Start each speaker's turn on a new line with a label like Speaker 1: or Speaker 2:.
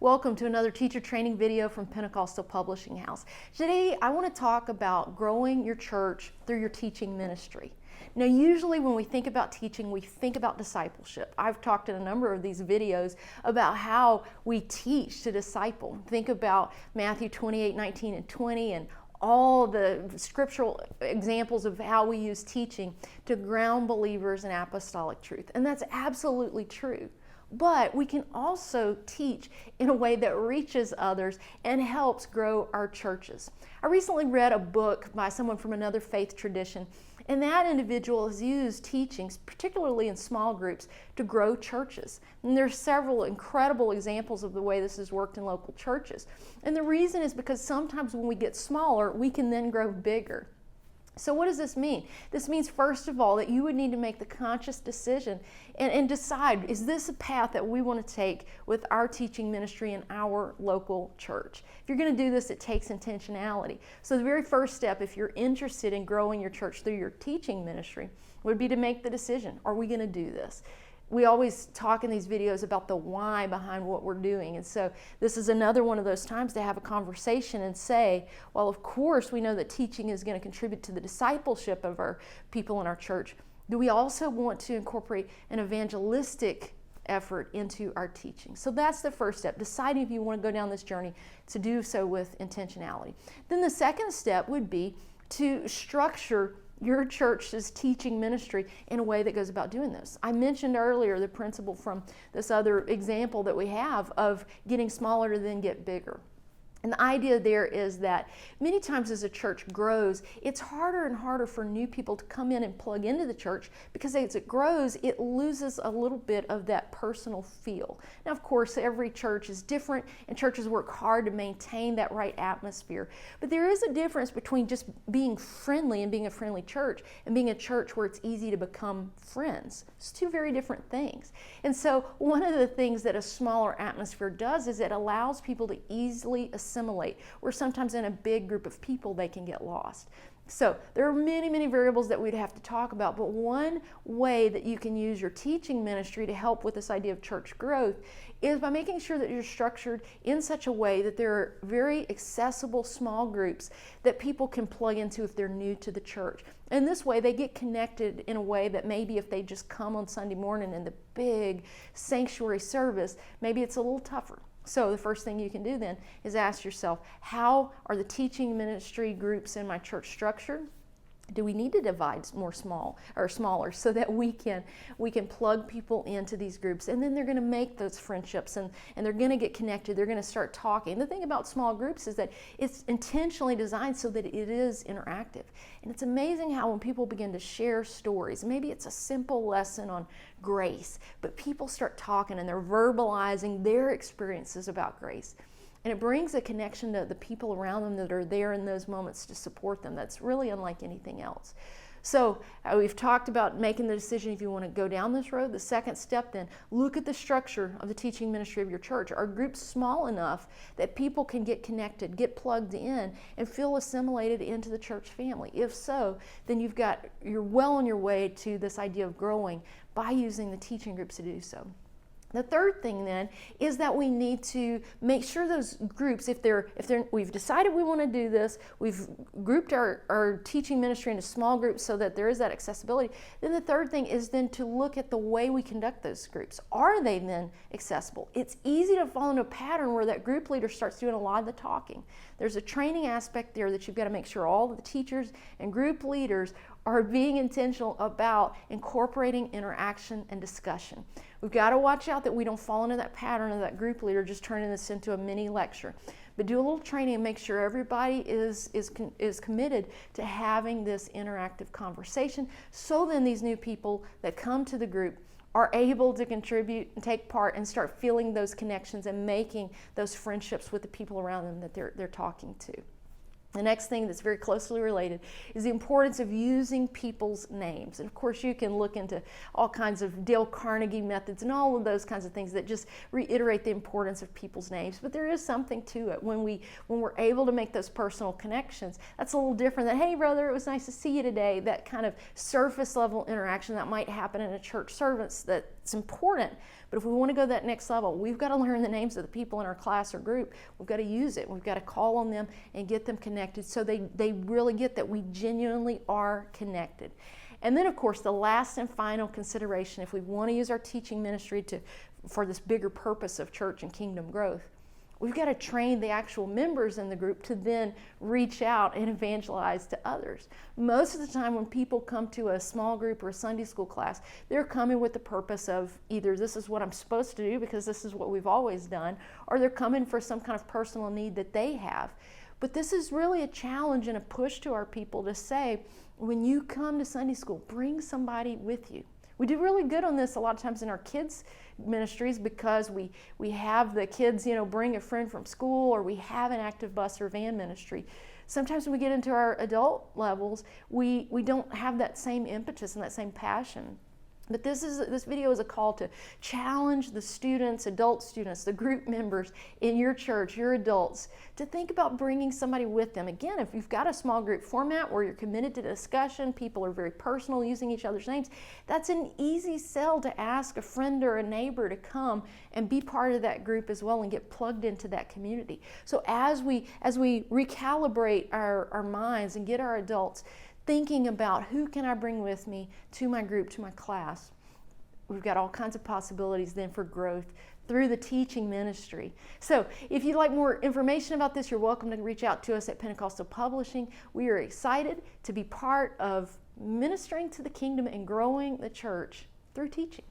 Speaker 1: Welcome to another teacher training video from Pentecostal Publishing House. Today I want to talk about growing your church through your teaching ministry. Now usually when we think about teaching, we think about discipleship. I've talked in a number of these videos about how we teach to disciple. Think about Matthew 28, 19 and 20 and all the scriptural examples of how we use teaching to ground believers in apostolic truth. And that's absolutely true. But we can also teach in a way that reaches others and helps grow our churches. I recently read a book by someone from another faith tradition, and that individual has used teachings, particularly in small groups, to grow churches. And there's several incredible examples of the way this has worked in local churches. And the reason is because sometimes when we get smaller, we can then grow bigger. So what does this mean? This means, first of all, that you would need to make the conscious decision and decide, is this a path that we want to take with our teaching ministry in our local church? If you're going to do this, it takes intentionality. So the very first step, if you're interested in growing your church through your teaching ministry, would be to make the decision, are we going to do this? We always talk in these videos about the why behind what we're doing. And so this is another one of those times to have a conversation and say, well, of course we know that teaching is going to contribute to the discipleship of our people in our church. Do we also want to incorporate an evangelistic effort into our teaching? So that's the first step, deciding if you want to go down this journey to do so with intentionality. Then the second step would be to structure your church's teaching ministry in a way that goes about doing this. I mentioned earlier the principle from this other example that we have of getting smaller to then get bigger. And the idea there is that many times as a church grows, it's harder and harder for new people to come in and plug into the church because as it grows, it loses a little bit of that personal feel. Now, of course, every church is different and churches work hard to maintain that right atmosphere. But there is a difference between just being friendly and being a friendly church and being a church where it's easy to become friends. It's two very different things. And so one of the things that a smaller atmosphere does is it allows people to easily assimilate, where sometimes in a big group of people they can get lost. So there are many, many variables that we'd have to talk about, but one way that you can use your teaching ministry to help with this idea of church growth is by making sure that you're structured in such a way that there are very accessible small groups that people can plug into if they're new to the church. And this way they get connected in a way that maybe if they just come on Sunday morning in the big sanctuary service, maybe it's a little tougher. So the first thing you can do then is ask yourself, how are the teaching ministry groups in my church structured? Do we need to divide smaller so that we can plug people into these groups, and then they're going to make those friendships and they're going to get connected, they're going to start talking. The thing about small groups is that it's intentionally designed so that it is interactive. And it's amazing how when people begin to share stories, maybe it's a simple lesson on grace, but people start talking and they're verbalizing their experiences about grace. And it brings a connection to the people around them that are there in those moments to support them. That's really unlike anything else. So we've talked about making the decision if you want to go down this road. The second step then, look at the structure of the teaching ministry of your church. Are groups small enough that people can get connected, get plugged in, and feel assimilated into the church family? If so, then you're well on your way to this idea of growing by using the teaching groups to do so. The third thing then is that we need to make sure those groups, if we've decided we want to do this, we've grouped our teaching ministry into small groups so that there is that accessibility, then the third thing is then to look at the way we conduct those groups. Are they then accessible? It's easy to fall into a pattern where that group leader starts doing a lot of the talking. There's a training aspect there that you've got to make sure all the teachers and group leaders are being intentional about incorporating interaction and discussion. We've got to watch out that we don't fall into that pattern of that group leader just turning this into a mini lecture. But do a little training and make sure everybody is committed to having this interactive conversation, so then these new people that come to the group are able to contribute and take part and start feeling those connections and making those friendships with the people around them that they're talking to. The next thing that's very closely related is the importance of using people's names. And of course, you can look into all kinds of Dale Carnegie methods and all of those kinds of things that just reiterate the importance of people's names. But there is something to it when we're able to make those personal connections. That's a little different than, hey brother, it was nice to see you today. That kind of surface level interaction that might happen in a church service, that's important. But if we want to go that next level, we've got to learn the names of the people in our class or group. We've got to use it. We've got to call on them and get them connected so they really get that we genuinely are connected. And then, of course, the last and final consideration, if we want to use our teaching ministry for this bigger purpose of church and kingdom growth, we've got to train the actual members in the group to then reach out and evangelize to others. Most of the time when people come to a small group or a Sunday school class, they're coming with the purpose of either this is what I'm supposed to do because this is what we've always done, or they're coming for some kind of personal need that they have. But this is really a challenge and a push to our people to say, when you come to Sunday school, bring somebody with you. We do really good on this a lot of times in our kids' ministries because we have the kids, bring a friend from school, or we have an active bus or van ministry. Sometimes when we get into our adult levels, we don't have that same impetus and that same passion. But this video is a call to challenge the students, adult students, the group members in your church, your adults, to think about bringing somebody with them. Again, if you've got a small group format where you're committed to discussion, people are very personal, using each other's names, that's an easy sell to ask a friend or a neighbor to come and be part of that group as well and get plugged into that community. So as we recalibrate our minds and get our adults thinking about who can I bring with me to my group, to my class, we've got all kinds of possibilities then for growth through the teaching ministry. So if you'd like more information about this, you're welcome to reach out to us at Pentecostal Publishing. We are excited to be part of ministering to the kingdom and growing the church through teaching.